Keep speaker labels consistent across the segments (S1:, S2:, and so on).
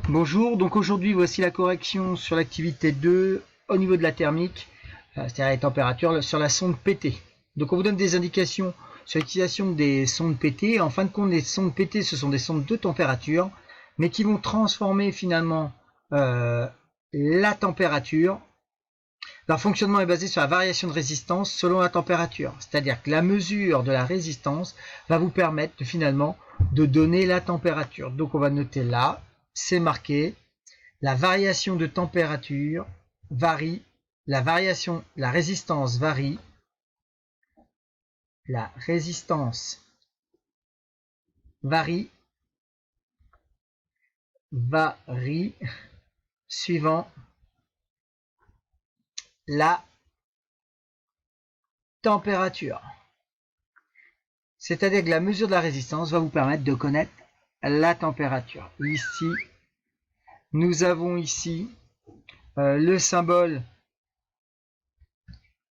S1: Bonjour, donc aujourd'hui voici la correction sur l'activité 2 au niveau de la thermique, c'est-à-dire les températures sur la sonde PT. Donc on vous donne des indications sur l'utilisation des sondes PT. En fin de compte, les sondes PT ce sont des sondes de température, mais qui vont transformer finalement la température. Leur fonctionnement est basé sur la variation de résistance selon la température, c'est-à-dire que la mesure de la résistance va vous permettre finalement de donner la température. Donc on va noter là, c'est marqué, la variation de température varie, la résistance varie, la résistance varie suivant la température. C'est-à-dire que la mesure de la résistance va vous permettre de connaître la température. Ici, nous avons ici le symbole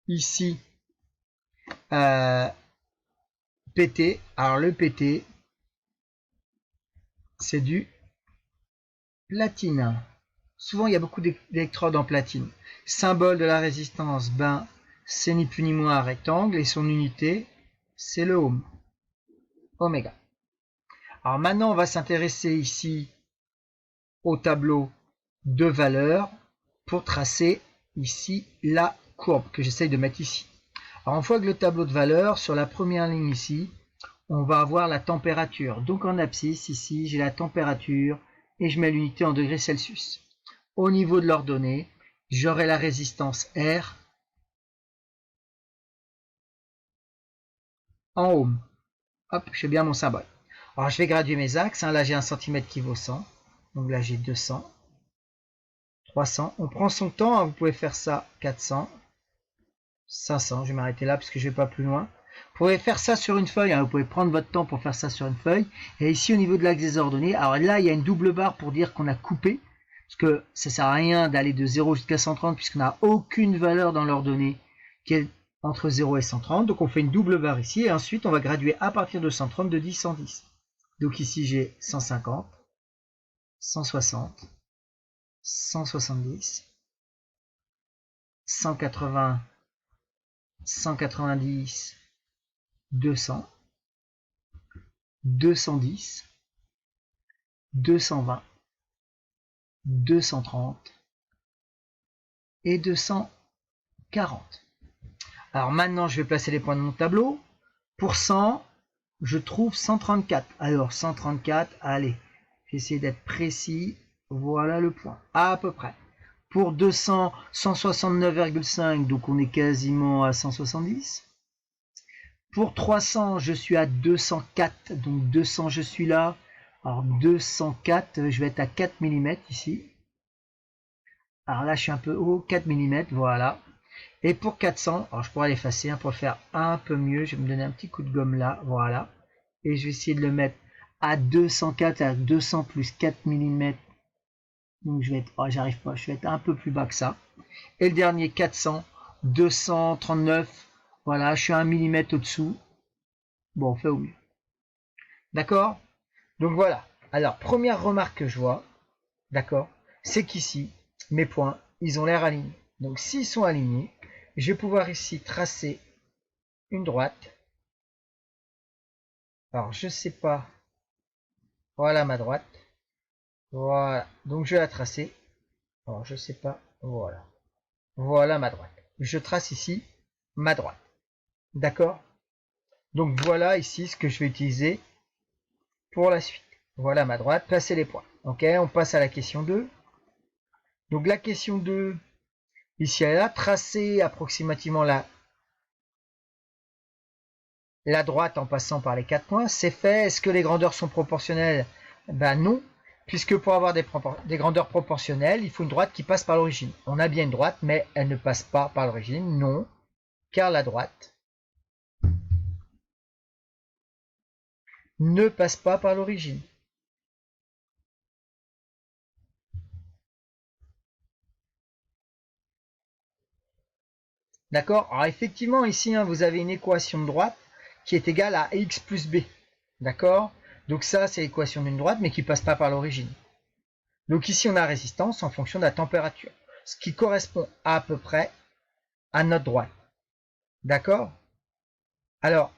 S1: ici PT. Alors le PT, c'est du platine. Souvent, il y a beaucoup d'électrodes en platine. Symbole de la résistance, ben, c'est ni plus ni moins un rectangle et son unité, c'est le ohm. Oméga. Alors maintenant, on va s'intéresser ici au tableau de valeurs pour tracer ici la courbe que j'essaye de mettre ici. Alors on voit que le tableau de valeurs, sur la première ligne ici, on va avoir la température. Donc en abscisse, ici, j'ai la température et je mets l'unité en degrés Celsius. Au niveau de l'ordonnée, j'aurai la résistance R en ohm. Hop, j'ai bien mon symbole. Alors je vais graduer mes axes. Là j'ai 1 cm qui vaut 100. Donc là j'ai 200. 300. On prend son temps. Vous pouvez faire ça 400. 500. Je vais m'arrêter là parce que je ne vais pas plus loin. Vous pouvez faire ça sur une feuille. Vous pouvez prendre votre temps pour faire ça sur une feuille. Et ici au niveau de l'axe des ordonnées, alors là il y a une double barre pour dire qu'on a coupé. Parce que ça ne sert à rien d'aller de 0 jusqu'à 130 puisqu'on n'a aucune valeur dans l'ordonnée qui est entre 0 et 130. Donc on fait une double barre ici. Et ensuite on va graduer à partir de 130 de 10, 110. Donc ici j'ai 150, 160, 170, 180, 190, 200, 210, 220, 230 et 240. Alors maintenant, je vais placer les points de mon tableau. Pour 100, je trouve 134. Alors 134, allez, j'essaie d'être précis. Voilà le point, à peu près. Pour 200, 169,5, donc on est quasiment à 170. Pour 300, je suis à 204, donc 200, je suis là. Alors 204, je vais être à 4 mm ici. Alors là, je suis un peu haut, 4 mm, voilà. Et pour 400, alors je pourrais l'effacer pour le faire un peu mieux. Je vais me donner un petit coup de gomme là, voilà. Et je vais essayer de le mettre à 204, à 200 plus 4 mm. Donc je vais être, j'arrive pas, je vais être un peu plus bas que ça. Et le dernier 400, 239, voilà, je suis à 1 mm au-dessous. Bon, on fait au mieux. D'accord? Donc voilà. Alors, première remarque que je vois, d'accord, c'est qu'ici, mes points, ils ont l'air alignés. Donc s'ils sont alignés, je vais pouvoir ici tracer une droite. Alors, je sais pas. Voilà ma droite. Voilà. Donc je vais la tracer. Alors, je sais pas. Voilà. Voilà ma droite. Je trace ici ma droite. D'accord? Donc voilà ici ce que je vais utiliser pour la suite. Voilà ma droite, placez les points. Ok, on passe à la question 2. Donc la question 2, ici elle a tracé approximativement la droite en passant par les 4 points. C'est fait. Est-ce que les grandeurs sont proportionnelles? Ben non, puisque pour avoir des grandeurs proportionnelles, il faut une droite qui passe par l'origine. On a bien une droite, mais elle ne passe pas par l'origine. Non, car la droite ne passe pas par l'origine. D'accord? Alors effectivement, ici, vous avez une équation de droite qui est égale à x plus b. D'accord? Donc ça, c'est l'équation d'une droite, mais qui ne passe pas par l'origine. Donc ici, on a résistance en fonction de la température, ce qui correspond à peu près à notre droite. D'accord? Alors,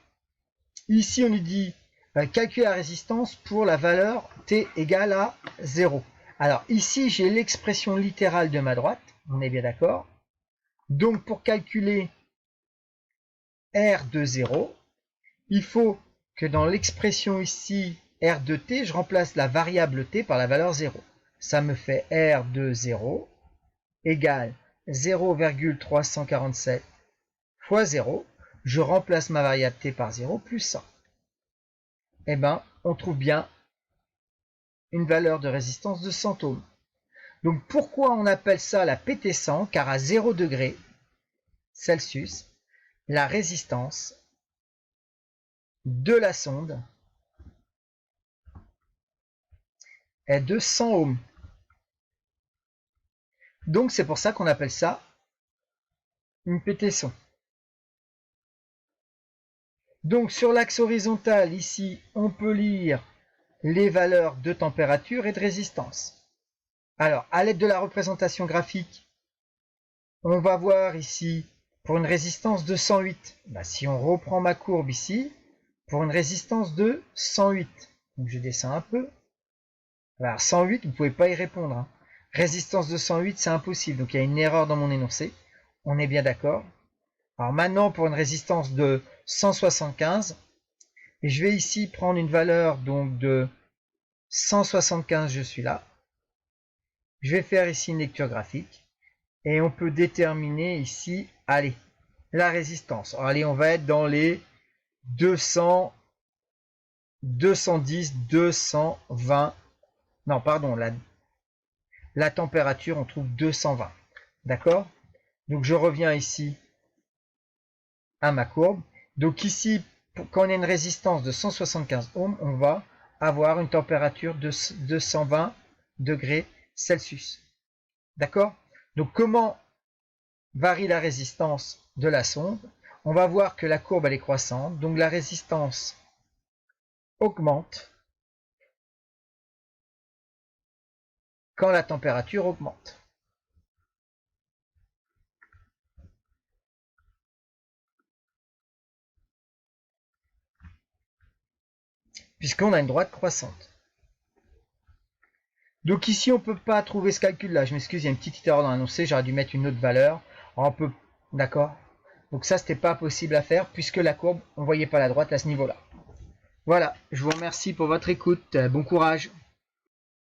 S1: ici, on nous dit calculer la résistance pour la valeur t égale à 0. Alors ici, j'ai l'expression littérale de ma droite, on est bien d'accord. Donc pour calculer R de 0, il faut que dans l'expression ici, R de t, je remplace la variable t par la valeur 0. Ça me fait R de 0 égale 0,347 fois 0. Je remplace ma variable t par 0 plus 100. Eh bien, on trouve bien une valeur de résistance de 100 ohms. Donc pourquoi on appelle ça la PT100? Car à 0 degré Celsius, la résistance de la sonde est de 100 ohms. Donc c'est pour ça qu'on appelle ça une PT100. Donc sur l'axe horizontal, ici, on peut lire les valeurs de température et de résistance. Alors, à l'aide de la représentation graphique, on va voir ici, pour une résistance de 108, si on reprend ma courbe ici, pour une résistance de 108, donc je descends un peu. Alors 108, vous ne pouvez pas y répondre. Hein. Résistance de 108, c'est impossible, donc il y a une erreur dans mon énoncé. On est bien d'accord. Alors maintenant, pour une résistance de 175, et je vais ici prendre une valeur donc de 175, je suis là. Je vais faire ici une lecture graphique, et on peut déterminer ici, allez, la résistance. Alors, allez, on va être dans les 200, 210, 220, non, pardon, la température, on trouve 220, d'accord? Donc, je reviens ici à ma courbe. Donc ici, quand on a une résistance de 175 ohms, on va avoir une température de 220 degrés Celsius. D'accord? Donc comment varie la résistance de la sonde? On va voir que la courbe elle est croissante, donc la résistance augmente quand la température augmente. Puisqu'on a une droite croissante. Donc ici, on ne peut pas trouver ce calcul-là. Je m'excuse, il y a une petite erreur dans l'annoncé. J'aurais dû mettre une autre valeur. Alors, on peut, d'accord? Donc ça, c'était pas possible à faire puisque la courbe, on ne voyait pas la droite à ce niveau-là. Voilà, je vous remercie pour votre écoute. Bon courage.